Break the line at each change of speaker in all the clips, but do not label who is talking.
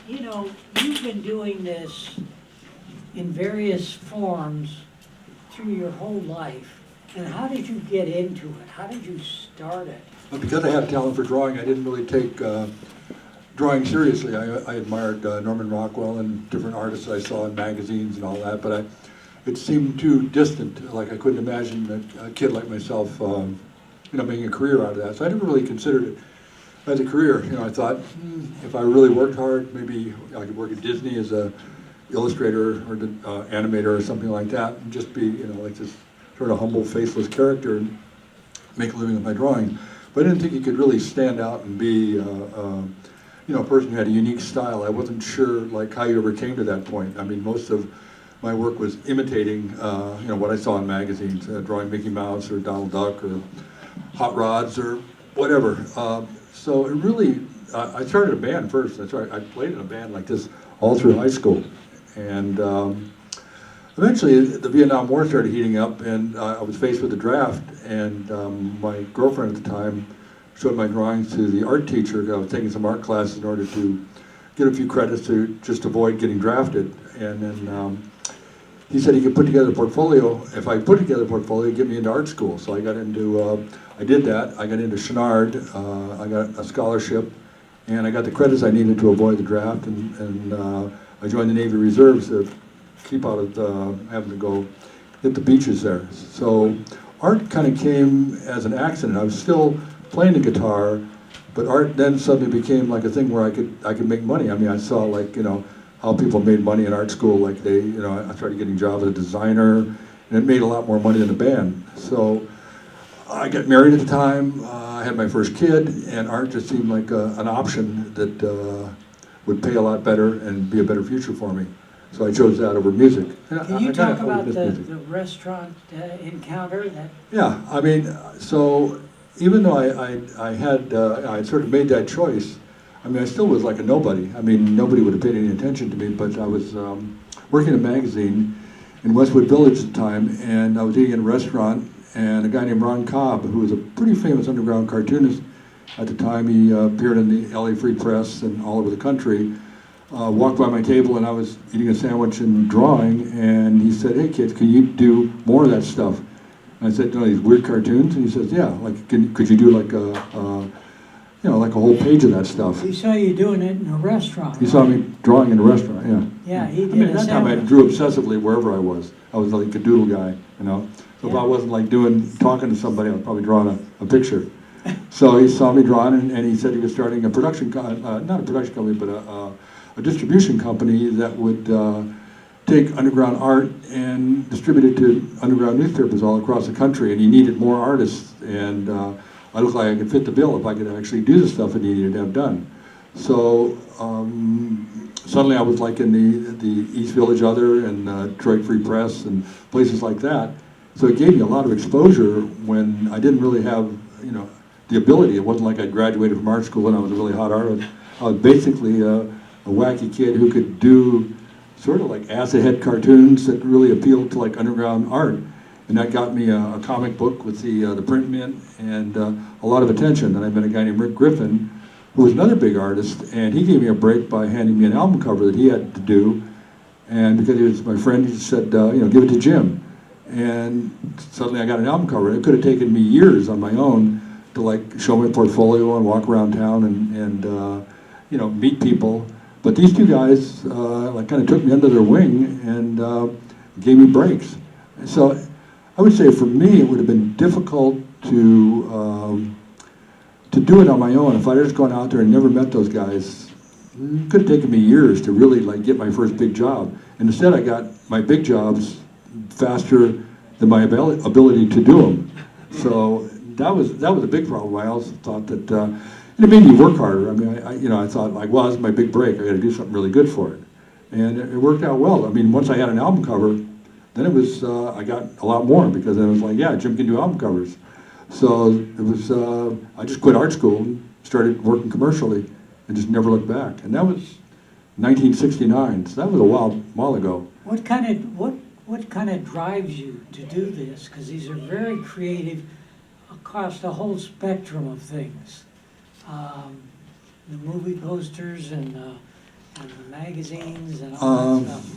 You know, you've been doing this in various forms through your whole life. And how did you get into it? How did you start it?
But because I had a talent for drawing, I didn't really take drawing seriously. I admired Norman Rockwell and different artists I saw in magazines and all that, but it seemed too distant. Like I couldn't imagine a kid like myself, making a career out of that. So I never really considered it as a career. I thought if I really worked hard, maybe I could work at Disney as a illustrator or animator or something like that, and just be like this sort of humble, faceless character and make a living with my drawing. But I didn't think you could really stand out and be a person who had a unique style. I wasn't sure like how you ever came to that point. I mean, most of my work was imitating what I saw in magazines, drawing Mickey Mouse or Donald Duck or Hot Rods or whatever. So it really, I started a band first. That's right. I played in a band like this all through high school. And eventually the Vietnam War started heating up, and I was faced with a draft, and my girlfriend at the time showed my drawings to the art teacher. I was taking some art classes in order to get a few credits to just avoid getting drafted. And then he said he could put together a portfolio. If I put together a portfolio, he'd get me into art school. So I got into, I did that. I got into Chenard. I got a scholarship, and I got the credits I needed to avoid the draft. And I joined the Navy Reserves to keep out of having to go hit the beaches there. So art kind of came as an accident. I was still playing the guitar, but art then suddenly became like a thing where I could make money. I mean, I saw like how people made money in art school. Like I started getting jobs as a designer, and it made a lot more money than a band. So I got married at the time. I had my first kid, and art just seemed like an option that would pay a lot better and be a better future for me. So I chose that over music.
Can you talk about the restaurant encounter?
Yeah, I mean, so even though I had sort of made that choice, I mean, I still was like a nobody. I mean, nobody would have paid any attention to me, but I was working in a magazine in Westwood Village at the time, and I was eating in a restaurant, and a guy named Ron Cobb, who was a pretty famous underground cartoonist at the time, he appeared in the LA Free Press and all over the country, walked by my table, and I was eating a sandwich and drawing, and he said, "Hey kids, can you do more of that stuff?" And I said, "These weird cartoons?" And he says, "Yeah, like could you do like like a whole page of that stuff?"
He saw you doing it in a restaurant.
He saw me drawing in a restaurant, yeah.
Yeah, he did.
I mean, at that time I drew obsessively wherever I was. I was like a doodle guy, So if I wasn't like talking to somebody, I was probably drawing a picture. So he saw me drawing, and he said he was starting a production, not a production company, but a distribution company that would take underground art and distribute it to underground newspapers all across the country, and he needed more artists, and I looked like I could fit the bill if I could actually do the stuff that he needed to have done. So suddenly I was like in the East Village Other and Detroit Free Press and places like that. So it gave me a lot of exposure when I didn't really have, the ability. It wasn't like I graduated from art school and I was a really hot artist. I was basically a wacky kid who could do sort of like acid head cartoons that really appealed to like underground art. And that got me a comic book with the print mint and a lot of attention. And I met a guy named Rick Griffin, who was another big artist, and he gave me a break by handing me an album cover that he had to do. And because he was my friend, he just said, give it to Jim. And suddenly I got an album cover. It could have taken me years on my own to like show my portfolio and walk around town and meet people. But these two guys like kind of took me under their wing and gave me breaks. So I would say for me it would have been difficult to do it on my own. If I'd just gone out there and never met those guys, it could have taken me years to really like get my first big job. And instead I got my big jobs faster than my ability to do them. So that was a big problem. I also thought that it made me work harder. I mean, I thought like, well, this is my big break. I got to do something really good for it, and it worked out well. I mean, once I had an album cover, then it was I got a lot more because then it was like, yeah, Jim can do album covers. So it was I just quit art school and started working commercially, and just never looked back. And that was 1969. So that was a while ago.
What kind of drives you to do this? Because these are very creative across the whole spectrum of things. The movie posters and magazines and all that stuff?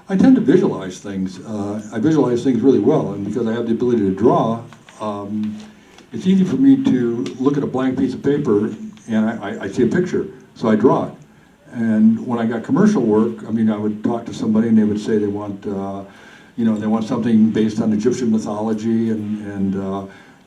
I tend to visualize things. I visualize things really well, and because I have the ability to draw, it's easy for me to look at a blank piece of paper and I see a picture, so I draw it. And when I got commercial work, I mean, I would talk to somebody and they would say they want, they want something based on Egyptian mythology, and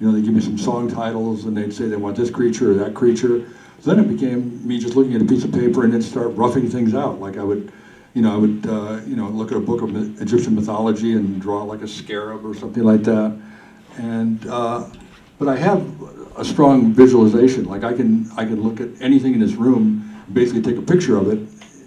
they give me some song titles, and they'd say they want this creature or that creature. So then it became me just looking at a piece of paper and then start roughing things out. Like I would look at a book of Egyptian mythology and draw like a scarab or something like that. And but I have a strong visualization. Like I can look at anything in this room, basically take a picture of it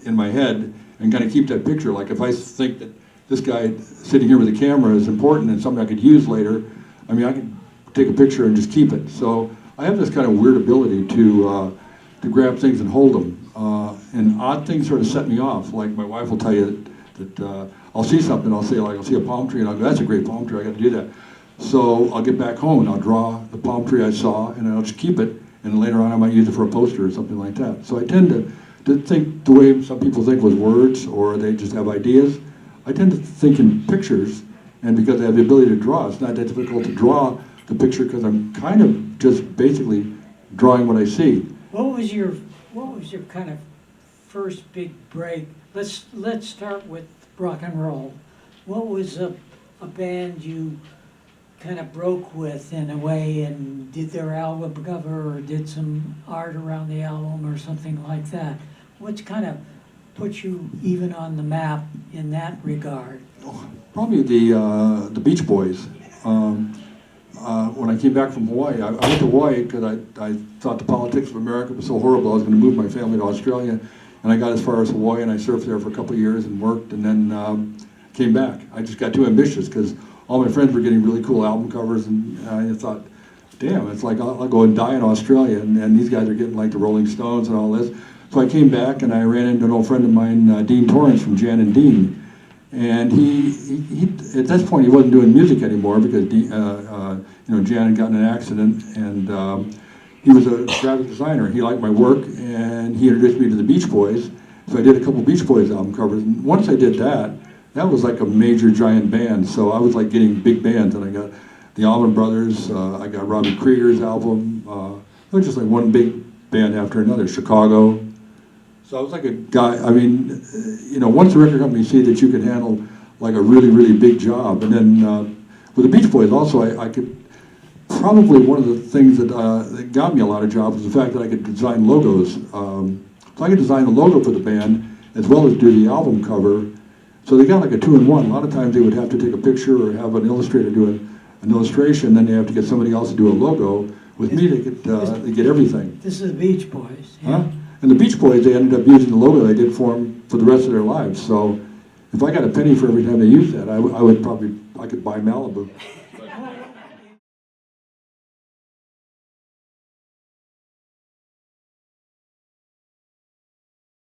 in my head, and kind of keep that picture. Like if I think that this guy sitting here with a camera is important and something I could use later, I mean, I could take a picture and just keep it. So I have this kind of weird ability to grab things and hold them. And odd things sort of set me off. Like my wife will tell you that I'll see something, I'll see a palm tree, and I'll go, that's a great palm tree, I got to do that. So I'll get back home and I'll draw the palm tree I saw, and I'll just keep it, and later on I might use it for a poster or something like that. So I tend to think the way some people think with words, or they just have ideas. I tend to think in pictures, and because I have the ability to draw, it's not that difficult to draw the picture because I'm kind of just basically drawing what I see.
What was your kind of first big break? Let's start with rock and roll. What was a band you kind of broke with in a way and did their album cover or did some art around the album or something like that? What's kind of put you even on the map in that regard?
Probably the Beach Boys. When I came back from Hawaii, I went to Hawaii because I thought the politics of America was so horrible. I was going to move my family to Australia, and I got as far as Hawaii, and I surfed there for a couple of years and worked, and then came back. I just got too ambitious because all my friends were getting really cool album covers, and I thought, damn, it's like I'll go and die in Australia, and these guys are getting like the Rolling Stones and all this. So I came back and I ran into an old friend of mine, Dean Torrance from Jan and Dean. And he at this point he wasn't doing music anymore because Jan had gotten in an accident, and he was a graphic designer. He liked my work, and he introduced me to the Beach Boys. So I did a couple Beach Boys album covers. And once I did that, that was like a major giant band. So I was like getting big bands, and I got the Allman Brothers. I got Robbie Krieger's album. It was just like one big band after another. Chicago. So I was like a guy, I mean, once the record company see that you can handle like a really, really big job, and then with the Beach Boys also, I could, probably one of the things that got me a lot of jobs was the fact that I could design logos. So I could design the logo for the band as well as do the album cover. So they got like a 2-in-1. A lot of times they would have to take a picture or have an illustrator do an illustration, then they have to get somebody else to do a logo. With me, they get everything.
This is the Beach Boys. Yeah.
Huh? And the Beach Boys, they ended up using the logo I did for them for the rest of their lives. So if I got a penny for every time they used that, I could buy Malibu.